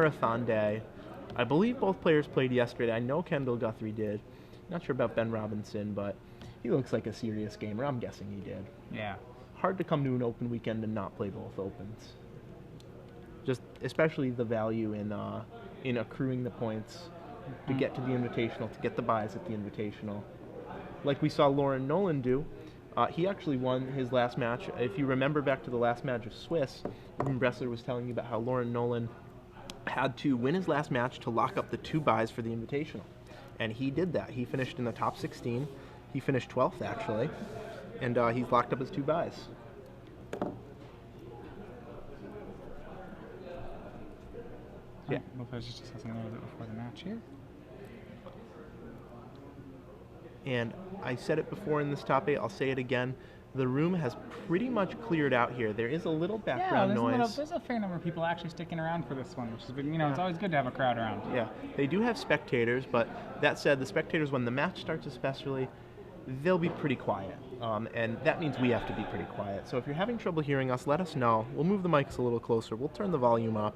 marathon day. I believe both players played yesterday. I know Kendal Guthrie did. Not sure about Ben Robinson, but he looks like a serious gamer. I'm guessing he did. Yeah. Hard to come to an open weekend and not play both opens. Just especially the value in accruing the points to get to the Invitational, to get the buys at the Invitational. Like we saw Lauren Nolan do. He actually won his last match. If you remember back to the last match of Swiss, Ruben Bressler was telling you about how Lauren Nolan had to win his last match to lock up the 2 buys for the Invitational. And he did that. He finished in the top 16. He finished 12th, actually. And he's locked up his 2 buys. Yeah. Both players just discussing a little bit before the match here. And I said it before in this top 8, I'll say it again. The room has pretty much cleared out here. There is a little background noise. There's a fair number of people actually sticking around for this one, which is, it's always good to have a crowd around. Yeah, they do have spectators, but that said, the spectators, when the match starts especially, they'll be pretty quiet. And that means we have to be pretty quiet. So if you're having trouble hearing us, let us know. We'll move the mics a little closer. We'll turn the volume up.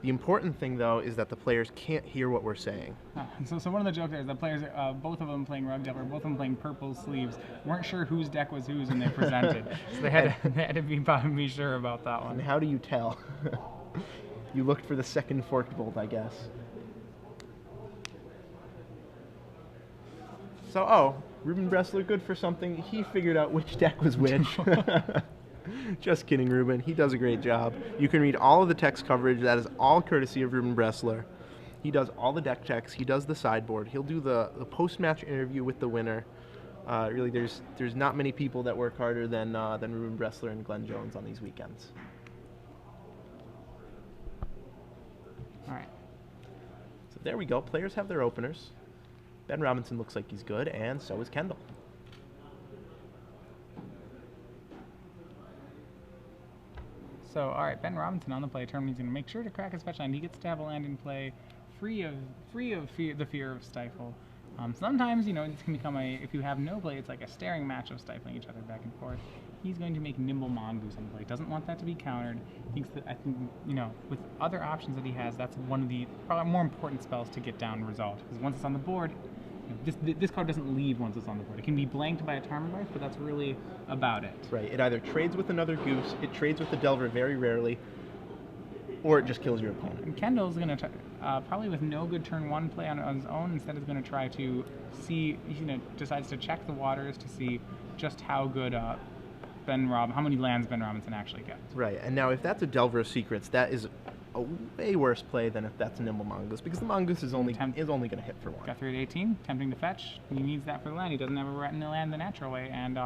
The important thing, though, is that the players can't hear what we're saying. So one of the jokes there is the players, both of them playing Rug Devil, both of them playing purple sleeves, weren't sure whose deck was whose when they presented. So they had to be sure about that one. And how do you tell? You looked for the second forked bolt, I guess. So, Ruben Bressler, good for something. He figured out which deck was which. Just kidding, Ruben. He does a great job. You can read all of the text coverage. That is all courtesy of Ruben Bressler. He does all the deck checks. He does the sideboard. He'll do the post-match interview with the winner. Really, there's not many people that work harder than Ruben Bressler and Glenn Jones on these weekends. All right. So there we go. Players have their openers. Ben Robinson looks like he's good, and so is Kendal. So, all right, Ben Robinson on the play turn. He's going to make sure to crack his fetch land. He gets to have a land in play, free of the fear of stifle. Sometimes, this can become if you have no play, it's like a staring match of stifling each other back and forth. He's going to make Nimble Mongoose on the play. Doesn't want that to be countered. Thinks that, with other options that he has, that's one of the probably more important spells to get down resolved. Because once it's on the board, this card doesn't leave once it's on the board. It can be blanked by a Tarmogoyf, but that's really about it. Right. It either trades with another Goose, it trades with the Delver very rarely, or it just kills your opponent. And Kendall's going to, probably with no good turn 1 play on his own, instead is going to try to see, decides to check the waters to see just how good how many lands Ben Robinson actually gets. Right. And now if that's a Delver of Secrets, that is a way worse play than if that's a Nimble Mongoose, because the Mongoose is only going to hit for 1. Guthrie at 18, tempting to fetch. He needs that for the land. He doesn't have a land the natural way, and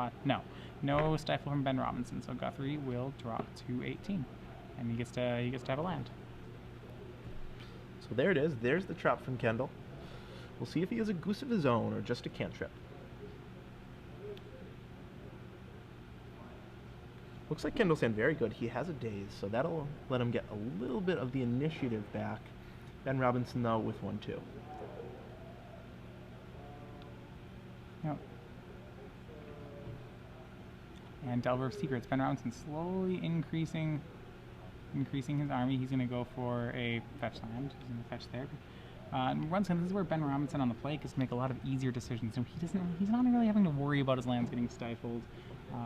no stifle from Ben Robinson. So Guthrie will drop to 18, and he gets to have a land. So there it is. There's the trap from Kendal. We'll see if he has a Goose of his own or just a cantrip. Looks like Kendall's hand very good. He has a Daze, so that'll let him get a little bit of the initiative back. Ben Robinson, though, with 1-2. Yep. And Delver of Secrets. Ben Robinson slowly increasing his army. He's going to go for a fetch land. He's going to fetch there. And once again, this is where Ben Robinson on the play gets to make a lot of easier decisions. So he's not really having to worry about his lands getting stifled,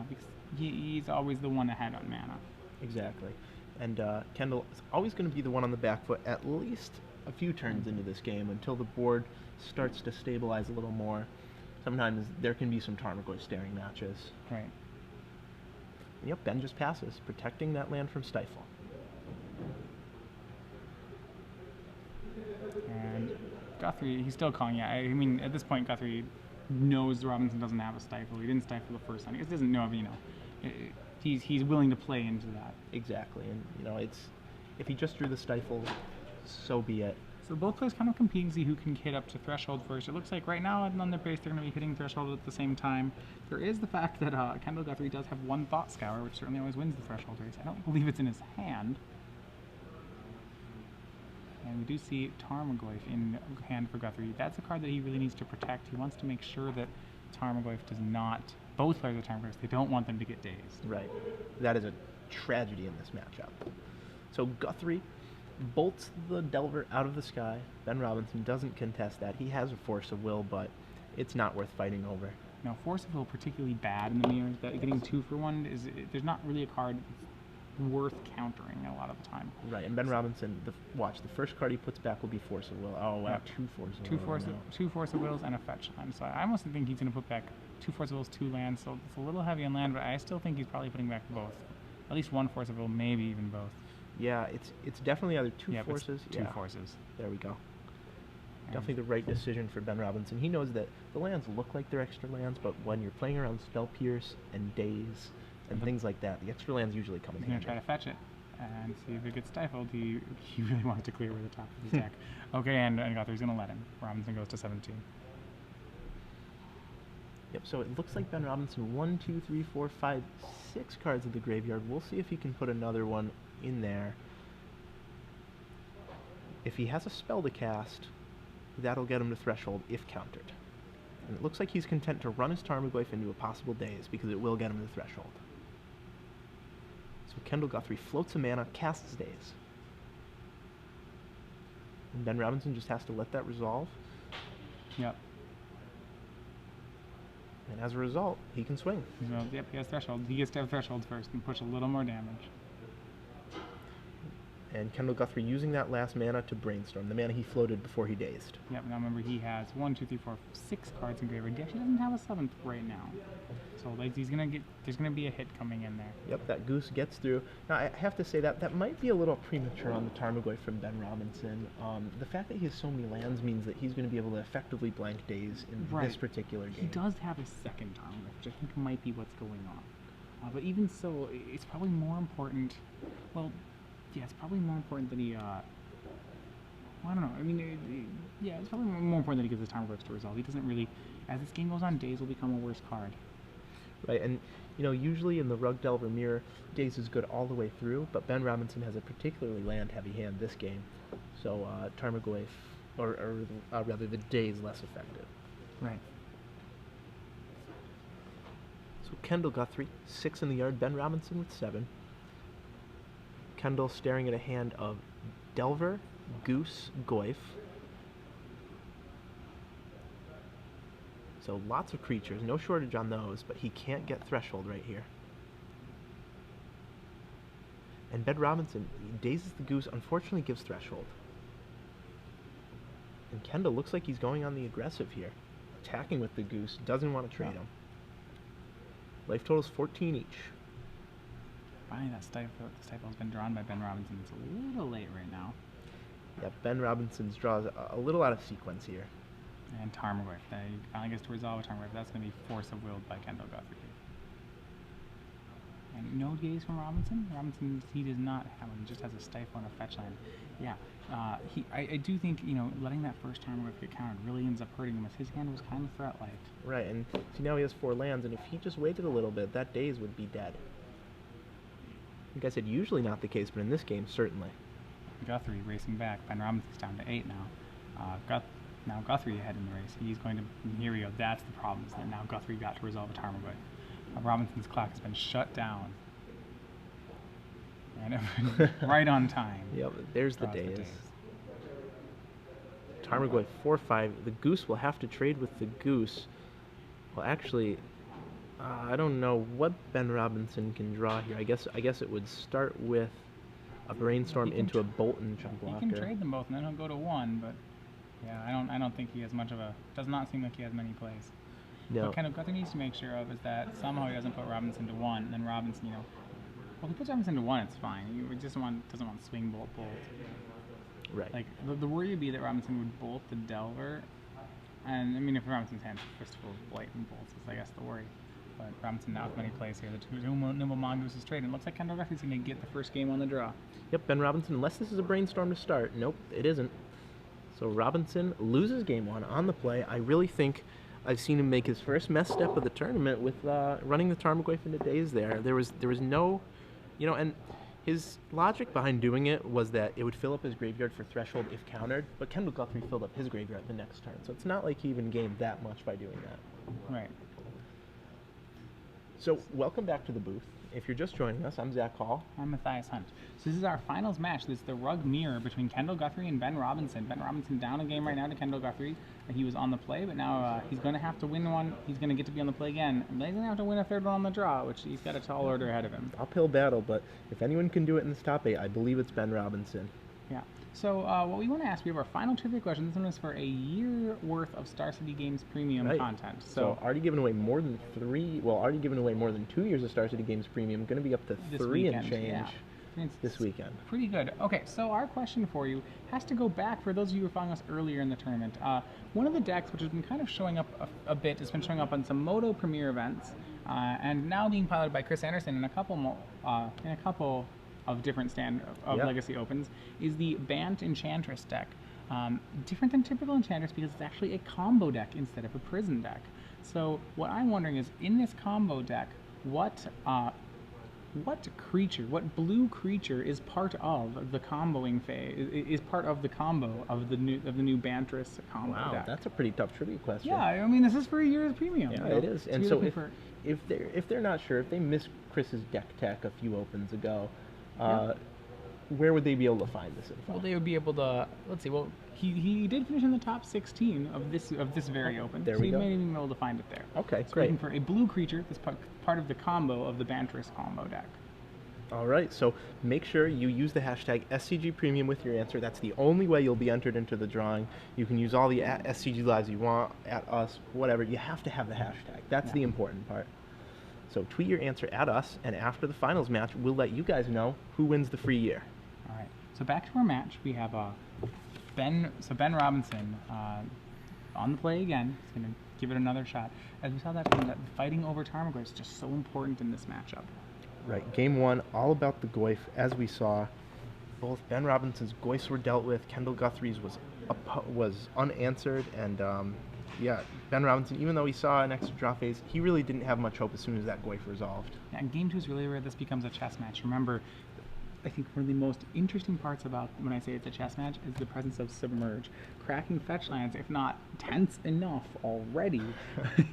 because he's always the one ahead on mana. Exactly. And Kendal is always going to be the one on the back foot at least a few turns into this game until the board starts to stabilize a little more. Sometimes there can be some Tarmogoyf staring matches. Right. And yep, Ben just passes, protecting that land from stifle. And Guthrie, he's still calling. Yeah, I mean, at this point, Guthrie knows Robinson doesn't have a stifle. He didn't stifle the first time. He just doesn't know if, he's willing to play into that. Exactly, and it's if he just drew the stifle, so be it. So both players kind of competing to see who can hit up to threshold first. It looks like right now on their base they're going to be hitting threshold at the same time. There is the fact that Kendal Guthrie does have 1 Thought Scour, which certainly always wins the threshold race. I don't believe it's in his hand. And we do see Tarmogoyf in hand for Guthrie. That's a card that he really needs to protect. He wants to make sure that Tarmogoyf does not, both players of Tarmogoyf, they don't want them to get dazed. Right. That is a tragedy in this matchup. So Guthrie bolts the Delver out of the sky. Ben Robinson doesn't contest that. He has a force of will, but it's not worth fighting over. Now, Force of Will particularly bad in the mirrors. That getting 2 for 1 is there's not really a card that's worth countering a lot of the time. Right, and Ben Robinson, watch, the first card he puts back will be Force of Will. Oh, wow, Yep. 2 Force of Will. Two Force of Wills and a fetch land. So I almost think he's going to put back 2 Force of Wills, 2 lands. So it's a little heavy on land, but I still think he's probably putting back both. At least 1 Force of Will, maybe even both. Yeah, it's definitely either 2 Yep, forces. It's 2 forces. There we go. Definitely the right decision for Ben Robinson. He knows that the lands look like they're extra lands, but when you're playing around Spell Pierce and Daze and things like that, the extra lands usually come in He's going handy. to try to fetch it and see if it gets stifled. He really wants to clear over the top of his deck. Okay, and Guthrie's going to let him. Robinson goes to 17. Yep, so it looks like Ben Robinson 1, 2, 3, 4, 5, 6 cards of the graveyard. We'll see if he can put another one in there. If he has a spell to cast, that'll get him to Threshold if countered. And it looks like he's content to run his Tarmogoyf into a possible Daze because it will get him to Threshold. So Kendal Guthrie floats a mana, casts Daze. And Ben Robinson just has to let that resolve. Yep. And as a result, he can swing. So, yep, he has Threshold. He gets to have Threshold first and push a little more damage. And Kendal Guthrie using that last mana to brainstorm, the mana he floated before he dazed. Yep, now remember he has 1, 2, 3, 4, 6 cards in graveyard. He actually doesn't have a 7th right now. So like there's gonna be a hit coming in there. Yep, that goose gets through. Now I have to say that might be a little premature on the Tarmogoyf from Ben Robinson. The fact that he has so many lands means that he's going to be able to effectively blank Daze in this particular game. He does have a second Tarmogoyf, which I think might be what's going on. But even so, it's probably more important. Well, yeah, it's probably more important that he. Well, I don't know. I mean, yeah, it's probably more important that he gets his Tarmogoyfs to resolve. He doesn't really. As this game goes on, Daze will become a worse card. Right, and you know, usually in the Rug Delver mirror, Daze is good all the way through, but Ben Robinson has a particularly land-heavy hand this game, so Tarmogoyf, or rather the Daze, less effective. Right. So Kendal Guthrie, 6 in the yard, Ben Robinson with 7. Kendal staring at a hand of Delver, Goose, Goyf. So lots of creatures, no shortage on those, but he can't get Threshold right here. And Ben Robinson, he dazes the Goose, unfortunately gives Threshold. And Kendal looks like he's going on the aggressive here. Attacking with the Goose, doesn't want to trade him. Life total's 14 each. Finally, that stifle's been drawn by Ben Robinson. It's a little late right now. Yeah, Ben Robinson's draws a little out of sequence here. And Tarmogoyf. He finally gets to resolve a Tarmogoyf. That's going to be Force of Willed by Kendal Guthrie. And no Daze from Robinson. Robinson, he does not have him. He just has a stifle and a fetch land. Yeah, I do think, you know, letting that first Tarmogoyf get countered really ends up hurting him, as his hand was kind of threat-like. Right, and see, now he has 4 lands, and if he just waited a little bit, that Daze would be dead. Like I said, usually not the case, but in this game, certainly. Guthrie racing back. Ben Robinson's down to 8 now. Now Guthrie ahead in the race. He's going to. Here we go. That's the problem. Is that now Guthrie got to resolve a Tarmogoyf. Robinson's clock has been shut down. And right on time. Yep, there's the Daze. Tarmogoyf 4/5. The Goose will have to trade with the Goose. Well, actually, I don't know what Ben Robinson can draw here. I guess it would start with a Brainstorm into a Bolt and Blocker. He can trade them both, and then he'll go to 1. But yeah, I don't think he has much of a. Does not seem like he has many plays. No. What kind of Guthrie needs to make sure of is that somehow he doesn't put Robinson to 1, and then Robinson, you know, well, if he puts Robinson to 1, it's fine. He just doesn't want swing bolt. Right. Like the worry would be that Robinson would bolt the Delver, and I mean if Robinson's hand is full of blatant bolts, is I guess the worry. But Robinson now with many plays here. The 2 nimble mongooses trade, and it looks like Kendal Guthrie's going to get the first game on the draw. Yep, Ben Robinson, unless this is a Brainstorm to start. Nope, it isn't. So Robinson loses game 1 on the play. I really think I've seen him make his first mess step of the tournament with running the Tarmogoyf into Daze there. There was no, you know, and his logic behind doing it was that it would fill up his graveyard for Threshold if countered, but Kendal Guthrie filled up his graveyard the next turn. So it's not like he even gained that much by doing that. Right. So welcome back to the booth. If you're just joining us, I'm Zach Hall. I'm Matthias Hunt. So this is our finals match. This is the rug mirror between Kendal Guthrie and Ben Robinson. Ben Robinson down a game right now to Kendal Guthrie. He was on the play, but now he's going to have to win one. He's going to get to be on the play again. And then he's going to have to win a third one on the draw, which he's got a tall order ahead of him. Uphill battle, but if anyone can do it in this top 8, I believe it's Ben Robinson. Yeah. So what we want to ask, we have our final trivia question. This one is for a year worth of Star City Games premium content. So already given away more than 2 years of Star City Games premium. Going to be up to 3 and change this weekend. Pretty good. Okay, so our question for you has to go back for those of you who are following us earlier in the tournament. One of the decks, which has been kind of showing up a bit, has been showing up on some Moto Premier events, and now being piloted by Chris Anderson in a couple of different Legacy Opens, is the Bant Enchantress deck. Different than typical Enchantress because it's actually a combo deck instead of a prison deck. So what I'm wondering is, in this combo deck, what blue creature is part of the comboing phase? Is part of the combo of the new Bantress combo deck? Wow, that's a pretty tough trivia question. Yeah, I mean, this is for a year's premium. Yeah, it is. And so if they're not sure, if they missed Chris's deck tech a few opens ago, where would they be able to find this info? Well, they would be able to, let's see, well, he did finish in the top 16 of this very open. There so we go. You may even be able to find it there. Okay, so great. Looking for a blue creature that's part of the combo of the Bantress combo deck. All right, so make sure you use the hashtag SCG Premium with your answer. That's the only way you'll be entered into the drawing. You can use all the SCG lives you want, at us, whatever. You have to have the hashtag. That's the important part. So tweet your answer at us, and after the finals match, we'll let you guys know who wins the free year. All right. So back to our match. We have Ben Robinson on the play again. He's going to give it another shot. As we saw that fighting over Tarmogoyf is just so important in this matchup. Right. Game 1, all about the Goyf. As we saw, both Ben Robinson's Goyfs were dealt with. Kendal Guthrie's was unanswered, and Ben Robinson, even though he saw an extra draw phase, he really didn't have much hope as soon as that Goyf resolved. Yeah, and Game 2 is really where this becomes a chess match. Remember, I think one of the most interesting parts about when I say it's a chess match is the presence of Submerge. Cracking fetch lands, if not tense enough already,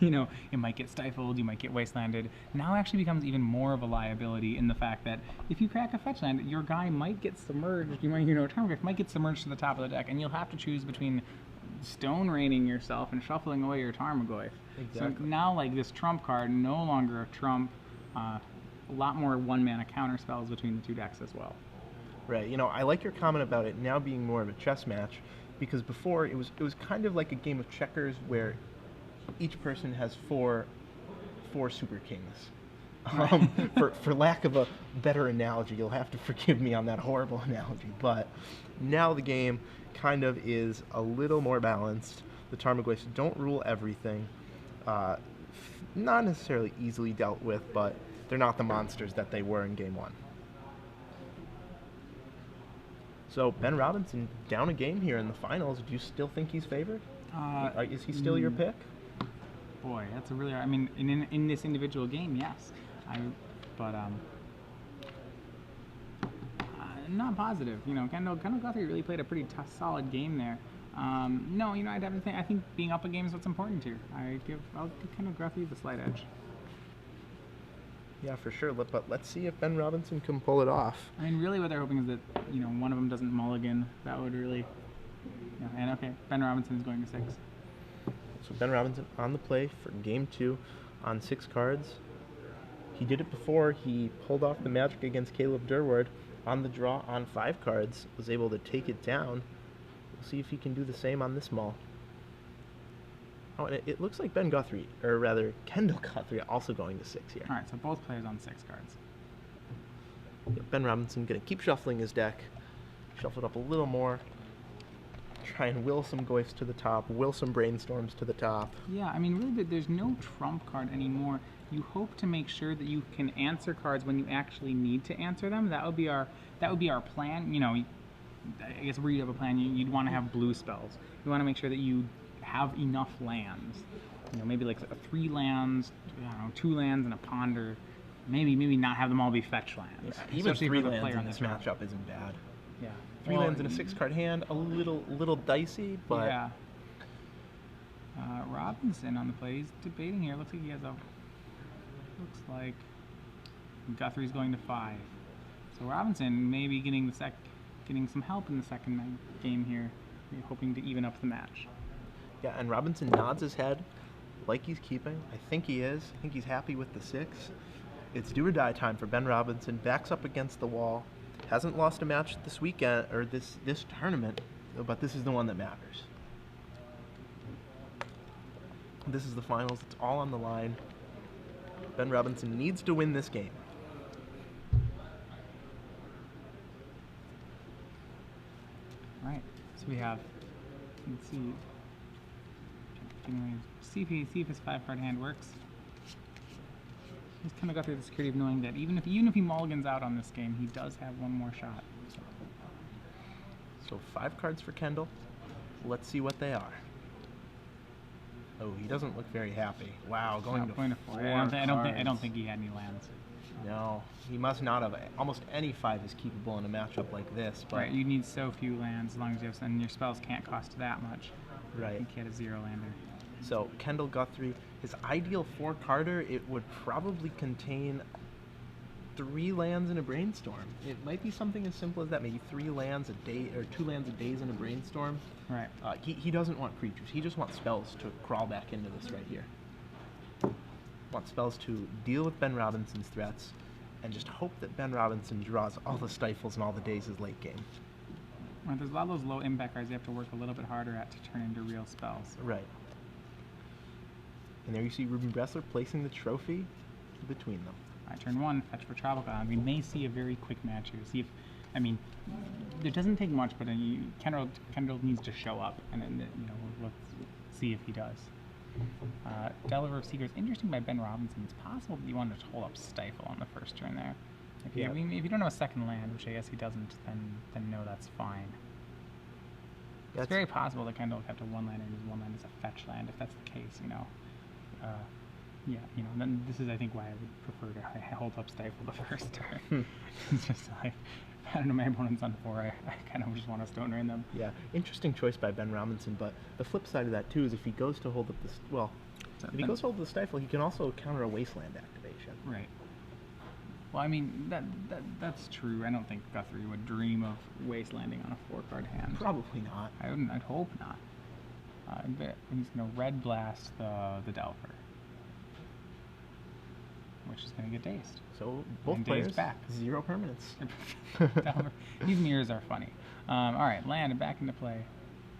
it might get stifled, you might get wastelanded. Now actually becomes even more of a liability in the fact that if you crack a fetch land, your guy might get submerged, Tarmogoyf might get submerged to the top of the deck, and you'll have to choose between stone raining yourself and shuffling away your Tarmogoyf. Exactly. So now, this trump card, no longer a trump, a lot more one-mana counter spells between the two decks as well. Right. I like your comment about it now being more of a chess match, because before it was kind of like a game of checkers where each person has four super kings. For lack of a better analogy, you'll have to forgive me on that horrible analogy, but now the game kind of is a little more balanced. The Tarmogoyfs don't rule everything. Not necessarily easily dealt with, but they're not the monsters that they were in Game 1. So Ben Robinson down a game here in the finals. Do you still think he's favored? Is he still your pick? Boy, that's a really. I mean, in this individual game, yes. But not positive. Kendal Guthrie really played a pretty tough, solid game there. No, I think being up a game is what's important here. I'll give Kendal Guthrie the slight edge. Yeah, for sure. But let's see if Ben Robinson can pull it off. I mean, really, what they're hoping is that one of them doesn't mulligan. That would really. And okay, Ben Robinson is going to 6. So Ben Robinson on the play for Game 2 on 6 cards. He did it before. He pulled off the magic against Caleb Durward on the draw on 5 cards. Was able to take it down. We'll see if he can do the same on this maul. Oh, and it looks like Kendal Guthrie also going to 6 here. All right, so both players on 6 cards. Yeah, Ben Robinson going to keep shuffling his deck. Shuffle it up a little more. Try and will some Goyfs to the top. Will some Brainstorms to the top. Yeah, I mean, really, there's no trump card anymore. You hope to make sure that you can answer cards when you actually need to answer them. That would be our plan. I guess where you have a plan, you'd want to have blue spells. You want to make sure that you have enough lands. Maybe like 3 lands, 2 lands and a ponder. Maybe not have them all be fetch lands. Yeah, even 3 lands in this matchup isn't bad. Yeah. 3 lands in a 6-card hand, a little dicey, but yeah. Robinson on the play. He's debating here. Looks like he has And Guthrie's going to 5. So Robinson may be getting getting some help in the second game here, hoping to even up the match. Yeah, and Robinson nods his head like he's keeping. I think he is. I think he's happy with the 6. It's do or die time for Ben Robinson. Backs up against the wall. Hasn't lost a match this weekend or this tournament, but this is the one that matters. This is the finals. It's all on the line. Ben Robinson needs to win this game. All right. So we have. Let's see. See if his 5-card hand works. He's kind of got through the security of knowing that even if he mulligans out on this game, he does have one more shot. So 5 cards for Kendal. Let's see what they are. Oh, he doesn't look very happy. Wow, going to 4 I don't think he had any lands. No, he must not have. Almost any 5 is keepable in a matchup like this. But right, you need so few lands as long as you have, and your spells can't cost that much. Right. You can't have a 0-lander. So Kendal Guthrie, his ideal 4-carder, it would probably contain 3 lands in a brainstorm. It might be something as simple as that, maybe 3 lands a day or 2 lands a days in a brainstorm. Right. He doesn't want creatures. He just wants spells to crawl back into this right here. Wants spells to deal with Ben Robinson's threats and just hope that Ben Robinson draws all the stifles and all the days' late game. Right, there's a lot of those low impact cards you have to work a little bit harder at to turn into real spells. Right. And there you see Ruben Bressler placing the trophy between them. All right, turn 1, fetch for Tropical. We may see a very quick match here. See if, it doesn't take much, but Kendal needs to show up, and then let's see if he does. Delver of Seekers, interesting by Ben Robinson. It's possible that you wanted to hold up Stifle on the first turn there. If you don't have a second land, which I guess he doesn't, then no, that's fine. It's very possible that Kendal kept a 1-lander and his 1 land is a fetch land. If that's the case, then this is, I think, why I would prefer to hold up Stifle the first turn. It's just like, I don't know, my opponent's on 4, I kind of just want to Stone Rain them. Yeah, interesting choice by Ben Robinson, but the flip side of that, too, is if he goes to hold up if he goes to hold the Stifle, he can also counter a Wasteland activation. Right. Well, that's true. I don't think Guthrie would dream of Wastelanding on a 4-card hand. Probably not. I'd hope not. But he's going to Red Blast the Delver, which is going to get dazed. So both players back 0 permanents. These mirrors are funny. All right, land back into play,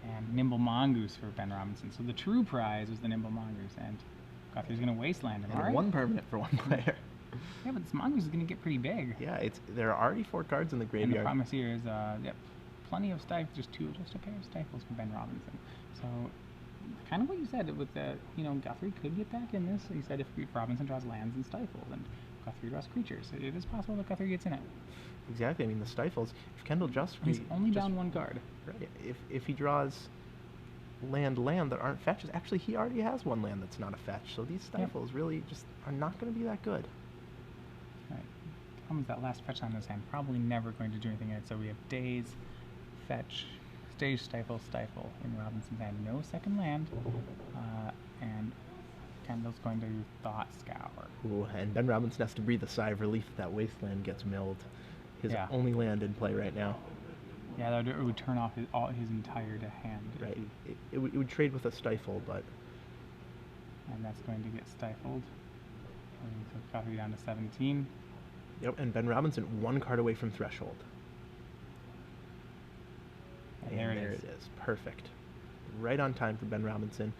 and Nimble Mongoose for Ben Robinson. So the true prize was the Nimble Mongoose, and Guthrie's going to Wasteland him. And 1 permanent for 1 player. Yeah, but this Mongoose is going to get pretty big. Yeah, there are already 4 cards in the graveyard. And the promise here is plenty of stifles, just a pair of stifles for Ben Robinson. So kind of what you said with the, Guthrie could get back in this. He said if Robinson draws lands and stifles, and Guthrie draws creatures, so it is possible that Guthrie gets in it. Exactly. The stifles. If Kendal he's only down 1 card. Right. If he draws land that aren't fetches, actually he already has 1 land that's not a fetch. So these stifles really just are not going to be that good. Right. The problem is that last fetch on his hand probably never going to do anything in it. So we have Daze, fetch, stage stifle in Robinson's hand. No second land, and Kendall's going to Thought Scour. Ooh, and Ben Robinson has to breathe a sigh of relief if that Wasteland gets milled. His only land in play right now. Yeah, it would turn off his entire hand. Right. It would trade with a Stifle, but... And that's going to get stifled. So Guthrie down to 17. Yep, and Ben Robinson 1 card away from Threshold. And there it is. Perfect. Right on time for Ben Robinson.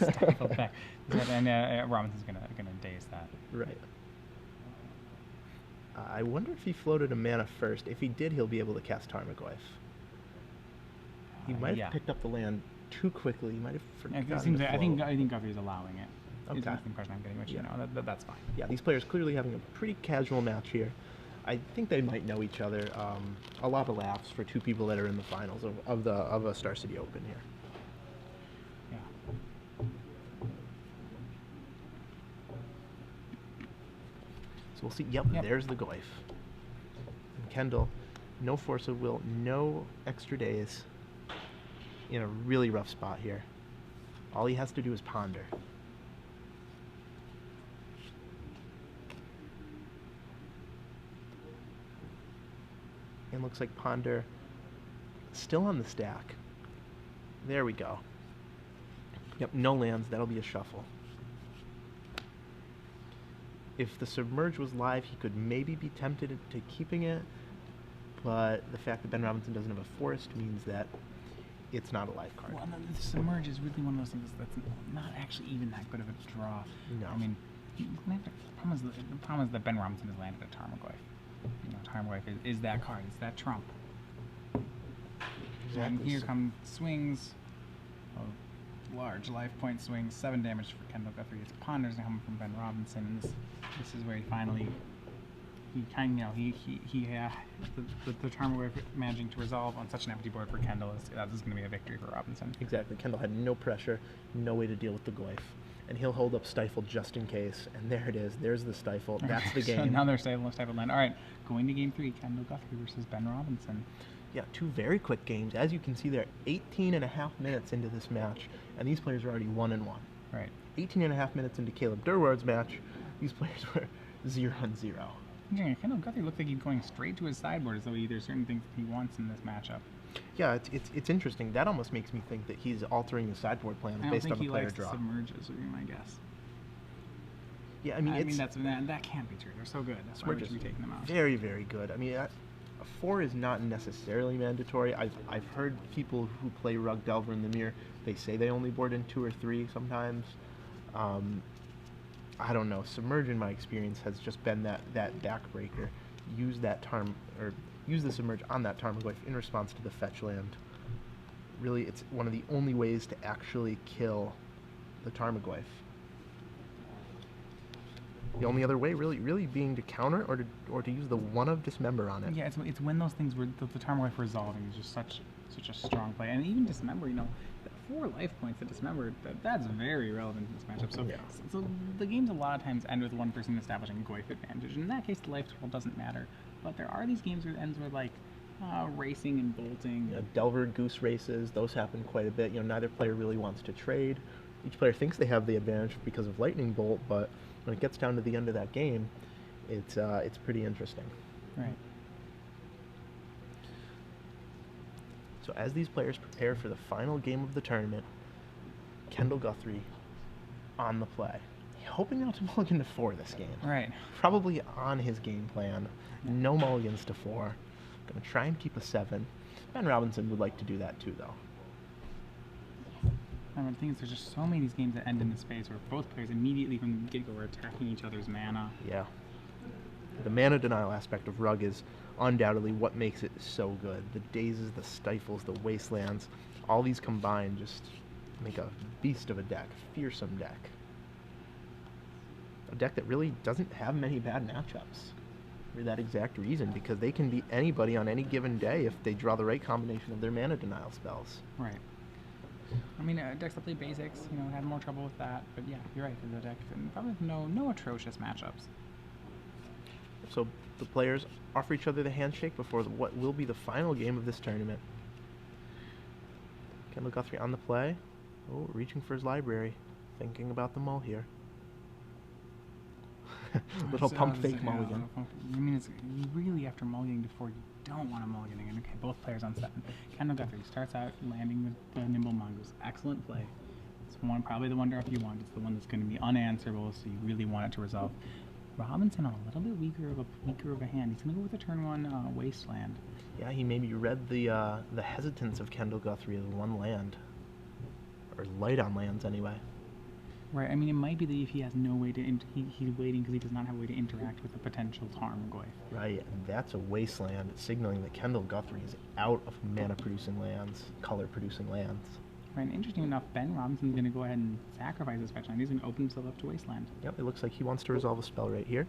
Stifled back. And Robinson's gonna daze that. Right. I wonder if he floated a mana first. If he did, he'll be able to cast Tarmogoyf. He might have picked up the land too quickly. He might have forgotten it seems I think Guthrie's allowing it. Okay. Is the impression I'm getting, which that's fine. Yeah, these players clearly having a pretty casual match here. I think they might know each other. A lot of laughs for 2 people that are in the finals of a Star City Open here. Yeah. So we'll see. Yep. There's the Goyf. And Kendal, no force of will, no extra days. In a really rough spot here. All he has to do is ponder. And looks like Ponder still on the stack. There we go. Yep, no lands. That'll be a shuffle. If the Submerge was live, he could maybe be tempted to keeping it, but the fact that Ben Robinson doesn't have a forest means that it's not a live card. Well, the Submerge is really one of those things that's not actually even that good of a draw. No. I mean, the problem is that Ben Robinson has landed a Tarmogoyf. You know, Tarmogoyf is that card. It's that trump. Exactly. And here come swings. Large life point swings, 7 damage for Kendal Guthrie. It's Ponders coming from Ben Robinson, and this is where he finally, the Tarmogoyf managing to resolve on such an empty board for Kendal that is going to be a victory for Robinson. Exactly. Kendal had no pressure, no way to deal with the Goyf. And he'll hold up Stifle just in case. And there it is. There's the Stifle. That's the game. So now they're Stifle land. All right, going to game 3, Kendal Guthrie versus Ben Robinson. Yeah, 2 very quick games. As you can see, they're 18.5 minutes into this match, and these players are already 1-1. Right. 18.5 minutes into Caleb Durward's match, these players were 0-0. Yeah, Kendal Guthrie looked like he's going straight to his sideboard as though there's certain things he wants in this matchup. Yeah, it's interesting. That almost makes me think that he's altering his sideboard plans based on the player draw. I don't think he likes the Submerges, would be my guess. Yeah, I mean, that can't be true. They're so good. That's why we should be taking them out. Very, very good. I mean, a 4 is not necessarily mandatory. I've heard people who play Rug Delver in the mirror, they say they only board in 2 or 3 sometimes. I don't know. Submerge, in my experience, has just been that backbreaker. Use the Submerge on that Tarmogoyf in response to the fetch land. Really, it's one of the only ways to actually kill the Tarmogoyf. The only other way, really being to counter or to use the one of Dismember on it. Yeah, it's when those things were the Tarmogoyf resolving is just such a strong play, and even Dismember, you know, 4 life points to Dismember, that's very relevant in this matchup. So, yeah. So the games a lot of times end with one person establishing Goyf advantage. In that case, the life total doesn't matter. But there are these games where it ends with like racing and bolting. Yeah, Delver Goose races, those happen quite a bit. You know, neither player really wants to trade. Each player thinks they have the advantage because of Lightning Bolt, but when it gets down to the end of that game, it's pretty interesting. Right. So as these players prepare for the final game of the tournament, Kendal Guthrie on the play, hoping not to mulligan to 4 this game. Right. Probably on his game plan. No mulligans to 4. Gonna try and keep a 7. Ben Robinson would like to do that too, though. The thing is, there's just so many of these games that end in this phase where both players immediately from the get-go are attacking each other's mana. Yeah. The mana denial aspect of Rug is undoubtedly what makes it so good. The Dazes, the Stifles, the Wastelands, all these combined just make a beast of a deck, fearsome deck. A deck that really doesn't have many bad matchups for that exact reason, because they can beat anybody on any given day if they draw the right combination of their mana denial spells. Right. I mean, decks that play basics, you know, had more trouble with that, but yeah, you're right. The deck probably no atrocious matchups. So the players offer each other the handshake before what will be the final game of this tournament. Kendal Guthrie on the play. Oh, reaching for his library, thinking about the mull here. Little pump fake mulligan. I mean, it's really after mulliganing to 4, you don't want to mulligan again. Okay, both players on 7. Kendal Guthrie starts out landing with the Nimble Mongoose. Excellent play. It's probably the one drop you want. It's the one that's going to be unanswerable, so you really want it to resolve. Robinson on a little bit weaker of a hand. He's going to go with a turn 1 Wasteland. Yeah, he maybe read the hesitance of Kendal Guthrie as 1 land, or light on lands anyway. Right. I mean, it might be that if he has no way to he's waiting because he does not have a way to interact with a potential Tarmogoyf. Right, and that's a Wasteland, signaling that Kendal Guthrie is out of mana-producing lands, color-producing lands. Right, and interesting enough, Ben Robinson's going to go ahead and sacrifice his fetch land. He's going to open himself up to Wasteland. Yep, it looks like he wants to resolve a spell right here.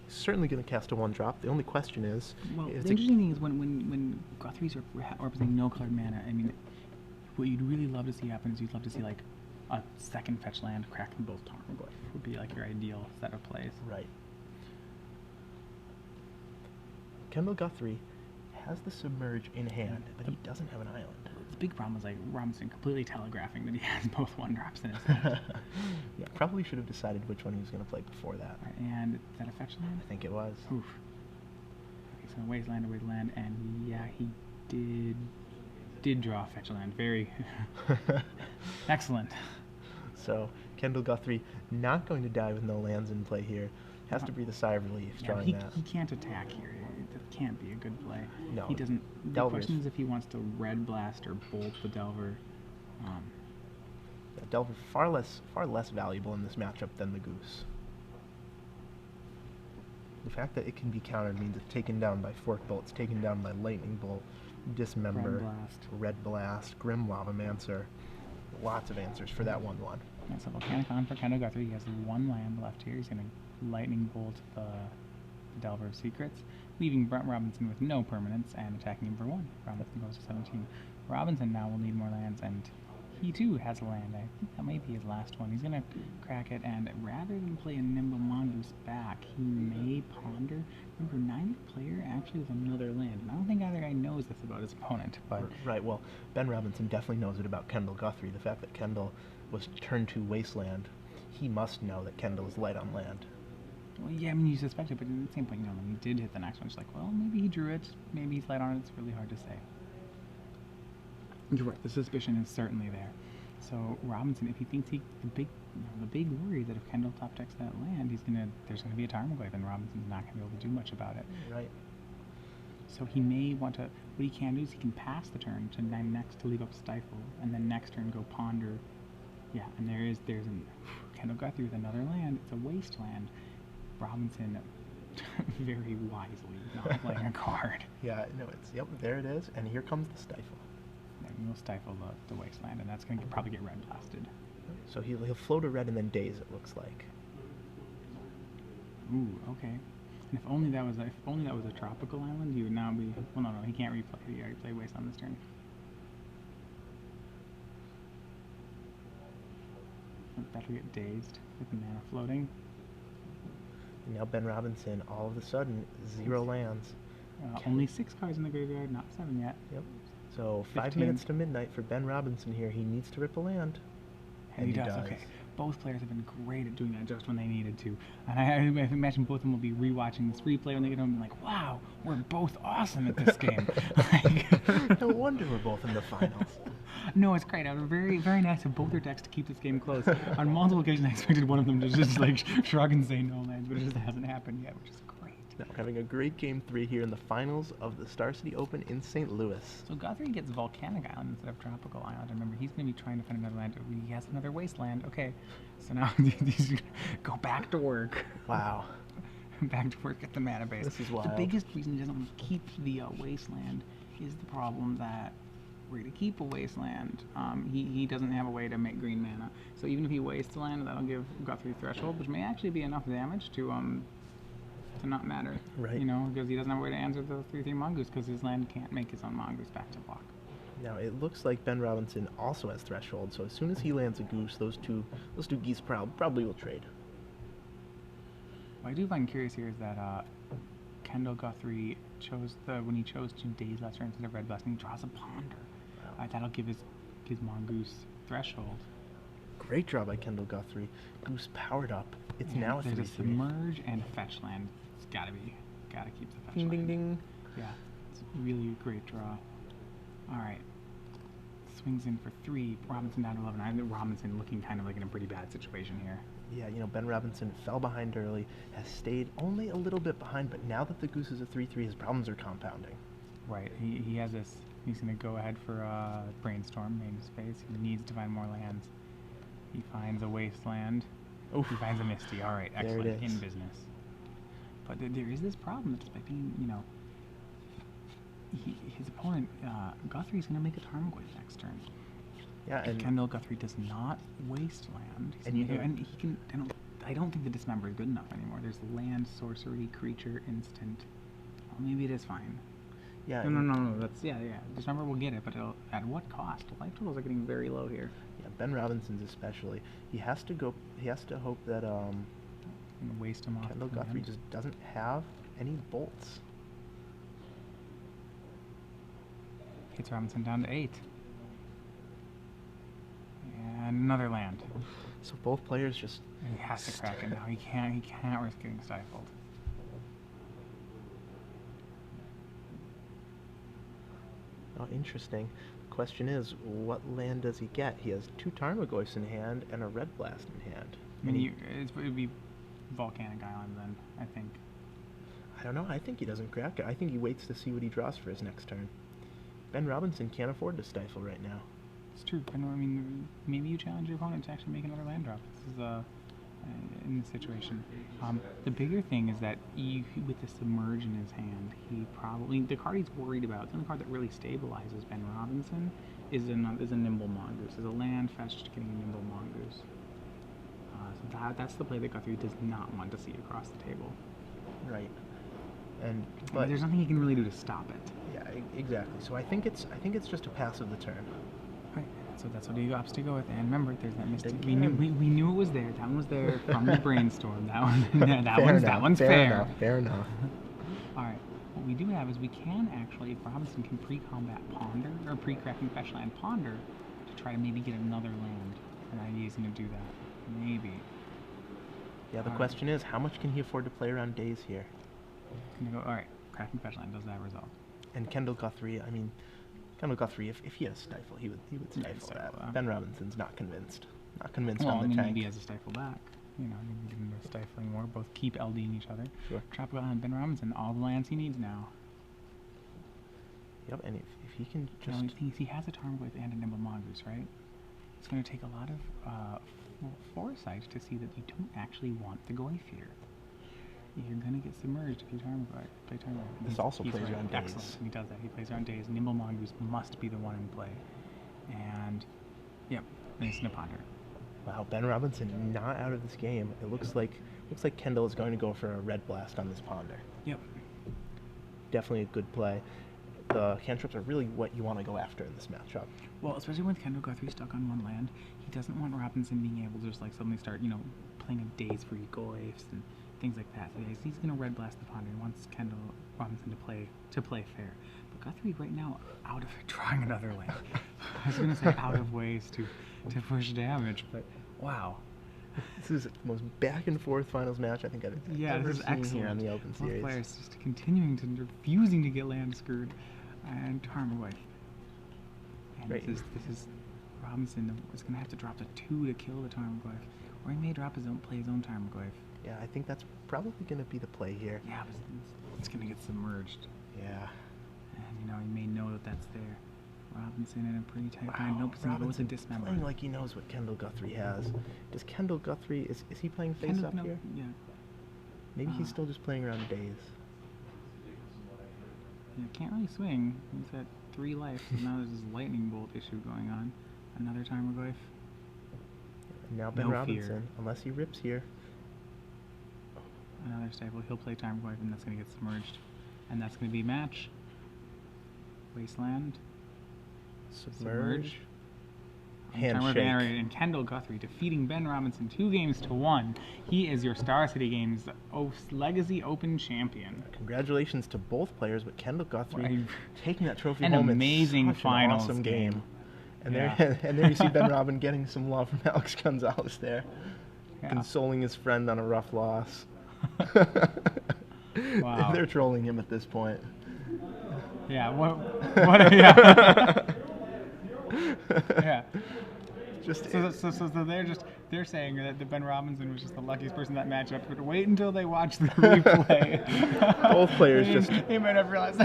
He's certainly going to cast a 1-drop. The only question is... Well, the interesting thing is when Guthrie's representing no colored mana, I mean, what you'd really love to see happen is you'd love to see, like, a second fetch land cracking both Tarmogoyf would be, like, your ideal set of plays. Right. Kendal Guthrie has the Submerge in hand, but he doesn't have an island. The big problem is like Robinson completely telegraphing that he has both 1-drops in his hand. Yeah, probably should have decided which one he was going to play before that. Right, and is that a fetch land? I think it was. Oof. Okay, So wasteland, and yeah, he did draw a fetch land. Very excellent. So Kendal Guthrie not going to die with no lands in play here. Has to breathe a sigh of relief drawing that. He can't attack here. That can't be a good play. No. He doesn't. The Delver's. question is if he wants to red blast or bolt the Delver. Yeah, Delver far less valuable in this matchup than the Goose. The fact that it can be countered means it's taken down by Fork Bolt, it's taken down by Lightning Bolt, Dismember, Red Blast, Grim Lavamancer. Lots of answers for that 1/1. Yeah, so Volcanicon for Kendal Guthrie. He has 1 land left here. He's going to Lightning Bolt the Delver of Secrets, leaving Brent Robinson with no permanence and attacking him for 1. Robinson goes to 17. Robinson now will need more lands, and he too has a land. I think that might be his last one. He's going to crack it, and rather than play a Nimble Mongoose back, he may ponder. Remember, neither player actually has another land, and I don't think either guy knows this about his opponent. But Right, well, Ben Robinson definitely knows it about Kendal Guthrie. The fact that Kendal was turned to Wasteland, he must know that Kendal is light on land. well, yeah, I mean, you suspect it, but at the same point, when he did hit the next one, it's like, well, maybe he drew it, maybe he's light on it. It's really hard to say. You're right. The suspicion is certainly there. So Robinson, if he thinks the big worry is that if Kendal top decks that land, there's gonna be a Tarmogoyf, and Robinson's not gonna be able to do much about it. Right. So he may want to. What he can do is he can pass the turn to 9 next to leave up Stifle, and then next turn go ponder. Yeah, and there's Kendal Guthrie with another land. It's a wasteland. Robinson, very wisely, not playing a card. Yeah, no, yep, there it is, and here comes the Stifle. And we'll stifle the wasteland, and that's going to probably get red blasted. So he'll float a red and then daze, it looks like. Ooh, okay. And if only that was a tropical island, you would now be. Well, no, he can't replay. He already played waste on this turn. Better get dazed with the mana floating. And now Ben Robinson, all of a sudden, 0 lands. Only 6 cards in the graveyard, not 7 yet. Yep. So 5 15. minutes to midnight for Ben Robinson here. He needs to rip a land. And he does. Okay. Both players have been great at doing that just when they needed to. And I imagine both of them will be rewatching this replay when they get home and be like, wow, we're both awesome at this game. No wonder we're both in the finals. No, it's great. It was very, very nice of both their decks to keep this game close. On multiple occasions, I expected one of them to just shrug and say no lands, but it just hasn't happened yet, which is great. Now we're having a great game 3 here in the finals of the Star City Open in St. Louis. So Guthrie gets Volcanic Island instead of Tropical Island. Remember, he's going to be trying to find another land. He has another wasteland. Okay, so now he's going to go back to work. Wow. Back to work at the mana base. This is wild. The biggest reason he doesn't want to keep the wasteland is the problem that were to keep a wasteland, he doesn't have a way to make green mana. So even if he wastes land, that'll give Guthrie Threshold, which may actually be enough damage to not matter. Right. You know, because he doesn't have a way to answer the 3/3 Mongoose because his land can't make his own Mongoose back to block. Now it looks like Ben Robinson also has Threshold, so as soon as he lands a Goose, those two geese probably will trade. What I do find curious here is that Kendal Guthrie when he chose to daze Lesser instead of Red Blessing, he draws a Ponder. Wow. That'll give his Mongoose Threshold. Great draw by Kendal Guthrie. Goose powered up. It's now a There's a 3/3. Submerge and a Fetch land. It's gotta keep the Fetch Ding land. ding ding. Yeah, it's really a great draw. Alright. Swings in for 3. Robinson down to 11. I think Robinson looking kind of like in a pretty bad situation here. Yeah, Ben Robinson fell behind early, has stayed only a little bit behind, but now that the Goose is a 3/3, his problems are compounding. Right. He has this. He's going to go ahead for Brainstorm, main space. He needs to find more lands. He finds a wasteland. Oof. He finds a Misty. All right, excellent. There it is. In business. But there is this problem that despite being, his opponent, Guthrie's going to make a Tarmogoyf next turn. Yeah, and Kendal Guthrie does not waste land. And you and he can. I don't think the Dismember is good enough anymore. There's land, sorcery, creature, instant. Well, maybe it is fine. yeah, No. That's yeah. Dismember will get it, but at what cost? Life totals are getting very low here. yeah. Ben Robinson's especially. He has to hope that I'm gonna waste him off. Kendal the Guthrie land. just doesn't have any bolts. Gets Robinson down to 8. And another land. So both players just He has to crack it now. He can't risk getting stifled. Oh, interesting. The question is, what land does he get? He has 2 Tarmogoyfs in hand and a Red Blast in hand. I mean, it would be Volcanic Island then, I think. I don't know. I think he doesn't crack it. I think he waits to see what he draws for his next turn. Ben Robinson can't afford to stifle right now. It's true. I mean, maybe you challenge your opponent to actually make another land drop. This is in this situation. The bigger thing is that with the Submerge in his hand, he probably, the card he's worried about, the only card that really stabilizes Ben Robinson is a Nimble Mongoose. Is a land fetched getting a Nimble Mongoose. So that's the play that Guthrie does not want to see across the table. Right. But there's nothing he can really do to stop it. Yeah, exactly. So I think it's just a pass of the turn. Right. So that's what he opts to go with. And remember, there's that mystic. We knew it was there. That one was there from the brainstorm. That one's fair. Fair enough. All right. What we do have is we can actually, if Robinson can pre-combat Ponder or pre-cracking Fetch Land Ponder to try to maybe get another land. And I think he's going to do that. Maybe. Yeah. The question is, how much can he afford to play around days here? All right. Cracking Fetch Land does that resolve. And Kendal Guthrie, if he has Stifle, he would stifle that. Ben Robinson's not convinced. Not convinced on the tank. Maybe he has a Stifle back. You know, maybe give him a Stifle anymore. Both keep LDing each other. Sure. Tropical Island, Ben Robinson, all the lands he needs now. Yep, and if he can just... he has a Tarmogoyf and a Nimble Mongoose, right? It's going to take a lot of foresight to see that you don't actually want the Goyf here. You're going to get submerged if you play Tarmogoyf. This also plays around days. Excellent. He does that. He plays around days. Nimble Mongoose must be the one in play. And, yep, it's a Ponder. Wow, Ben Robinson not out of this game. It looks like Kendal is going to go for a Red Blast on this Ponder. Yep. Definitely a good play. The cantrips are really what you want to go after in this matchup. Well, especially with Kendal Guthrie stuck on one land, he doesn't want Robinson being able to just like suddenly start, playing a Days Free Goyfs and things like that. So he's going to Red Blast the Ponder. He wants Kendal Robinson to play fair. But Guthrie right now out of drawing another land. I was going to say out of ways to push damage, but wow. This is the most back and forth finals match I think I've ever seen here on the Open Series. Both players just refusing to get land screwed, and Tarmogoyf. And right. This is Robinson is going to have to drop the 2 to kill the Tarmogoyf, or he may play his own Tarmogoyf. Yeah, I think that's probably going to be the play here. Yeah, but it's going to get submerged. Yeah. And he may know that that's there. Robinson in a pretty tight bind. Nope, he's going to go with a Dismember. Playing like he knows what Kendal Guthrie has. Does Kendal Guthrie, is he playing face up here? Yeah. Maybe he's still just playing around days. Yeah, can't really swing. He's at 3 life, so now there's this lightning bolt issue going on. Another Tarmogoyf. And now Ben Robinson, unless he rips here. Another Stifle. He'll play Tarmogoyf, and that's going to get submerged. And that's going to be match. Wasteland. Submerge. Handshake. And Kendal Guthrie defeating Ben Robinson 2-1. He is your Star City Games Legacy Open champion. Congratulations to both players, but Kendal Guthrie taking that trophy home. An amazing finals awesome game. And yeah. there you see Ben Robin getting some love from Alex Gonzalez there, consoling his friend on a rough loss. Wow. They're trolling him at this point. Yeah. What? Yeah. Yeah. So they're saying that the Ben Robinson was just the luckiest person in that matchup. But wait until they watch the replay. Both players just they might have realized that.